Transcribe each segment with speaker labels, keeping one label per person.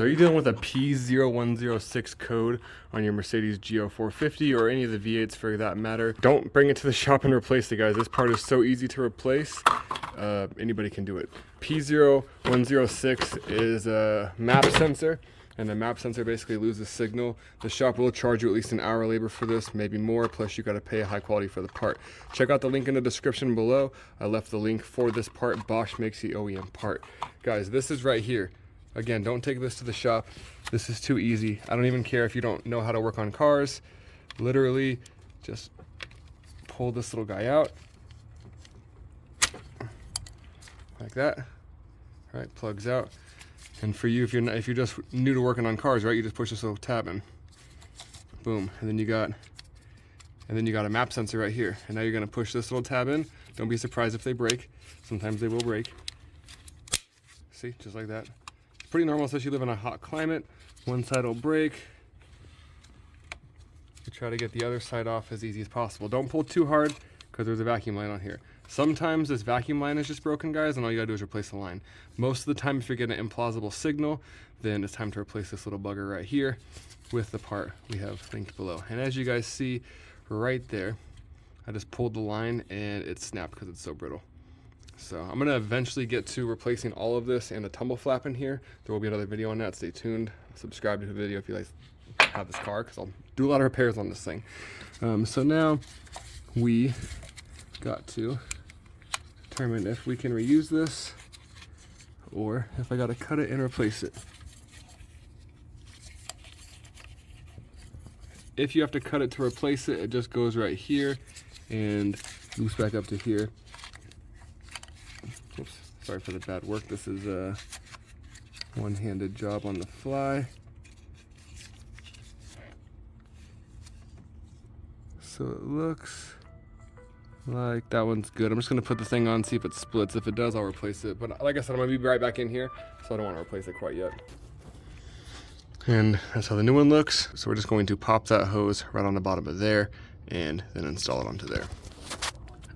Speaker 1: Are you dealing with a P0106 code on your Mercedes GL450 or any of the V8s for that matter? Don't bring it to the shop and replace it, guys. This part is so easy to replace. Anybody can do it. P0106 is a map sensor, and the map sensor basically loses signal. The shop will charge you at least an hour labor for this, maybe more, plus you gotta pay high quality for the part. Check out the link in the description below. I left the link for this part. Bosch makes the OEM part. Guys, this is right here. Again, don't take this to the shop. This is too easy. I don't even care if you don't know how to work on cars. Literally, just pull this little guy out. Like that. All right, plugs out. And for you, if you're just new to working on cars, right, you just push this little tab in. Boom. And then you got a map sensor right here. And now you're gonna push this little tab in. Don't be surprised if they break. Sometimes they will break. See, just like that. Pretty normal, especially if you live in a hot climate. One side will break. You try to get the other side off as easy as possible. Don't pull too hard because there's a vacuum line on here. Sometimes this vacuum line is just broken, guys, and all you gotta do is replace the line. Most of the time, if you're getting an implausible signal, then it's time to replace this little bugger right here with the part we have linked below. And as you guys see right there, I just pulled the line and it snapped because it's so brittle. So I'm gonna eventually get to replacing all of this and the tumble flap in here. There will be another video on that. Stay tuned. Subscribe to the video if you like have this car, because I'll do a lot of repairs on this thing. So now we got to determine if we can reuse this or if I gotta cut it and replace it. If you have to cut it to replace it, it just goes right here and loops back up to here. Oops, sorry for the bad work. This is a one-handed job on the fly. So it looks like that one's good. I'm just gonna put the thing on, see if it splits. If it does, I'll replace it. But like I said, I'm gonna be right back in here, so I don't want to replace it quite yet. And that's how the new one looks. So we're just going to pop that hose right on the bottom of there and then install it onto there.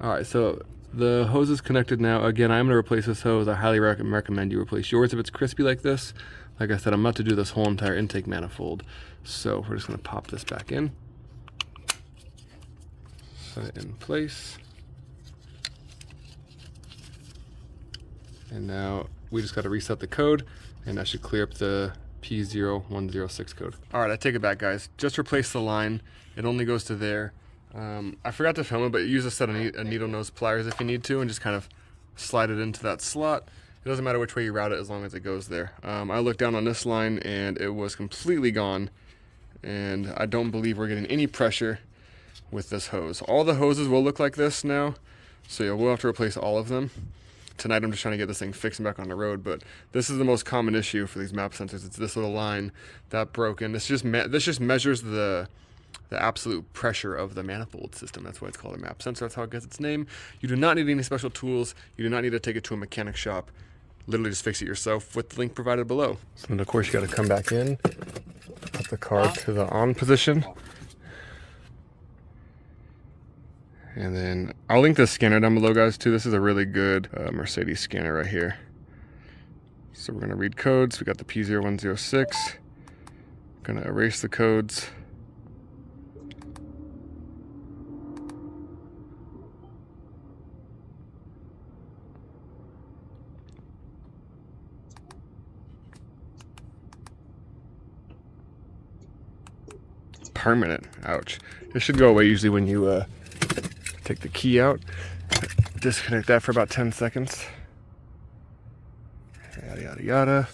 Speaker 1: All right, so the hose is connected now. Again, I'm gonna replace this hose. I highly recommend you replace yours if it's crispy like this. Like I said, I'm about to do this whole entire intake manifold. So we're just gonna pop this back in. Set it in place. And now we just gotta reset the code and that should clear up the P0106 code. All right, I take it back, guys. Just replace the line. It only goes to there. I forgot to film it, but use a set of needle nose pliers if you need to and just kind of slide it into that slot. It doesn't matter which way you route it as long as it goes there. I looked down on this line and it was completely gone, and I don't believe we're getting any pressure with this hose. All the hoses will look like this now, so yeah, we'll have to replace all of them. Tonight I'm just trying to get this thing fixed and back on the road, but this is the most common issue for these map sensors. It's this little line that broke, and this just measures the absolute pressure of the manifold system. That's why it's called a map sensor. That's how it gets its name. You do not need any special tools. You do not need to take it to a mechanic shop. Literally just fix it yourself with the link provided below. So then of course you got to come back in, put the car to the on position. And then I'll link this scanner down below, guys, too. This is a really good Mercedes scanner right here. So we're gonna read codes. We got the P0106. Gonna erase the codes. Permanent. Ouch. This should go away usually when you take the key out. Disconnect that for about 10 seconds. Yada yada yada.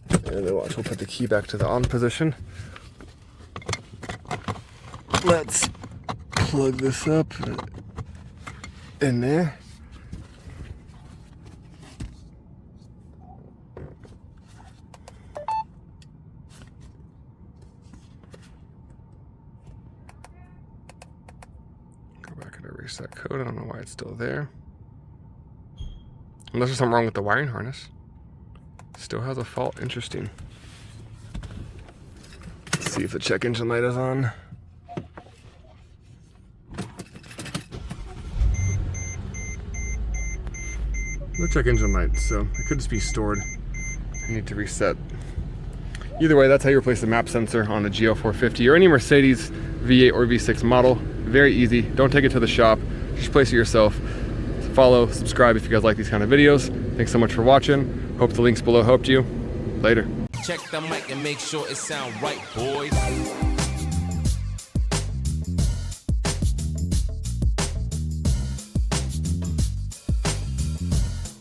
Speaker 1: And then watch, we'll put the key back to the on position. Let's plug this up in there. Erase that code. I don't know why it's still there. Unless there's something wrong with the wiring harness. Still has a fault. Interesting. Let's see if the check engine light is on. No check engine light, so it could just be stored. I need to reset Either way, that's how you replace the map sensor on a GL450 or any Mercedes V8 or V6 model. Very easy. Don't take it to the shop. Just replace it yourself. Follow, subscribe if you guys like these kind of videos. Thanks so much for watching. Hope the links below helped you. Later.
Speaker 2: Check the mic and make sure it sound right, boys.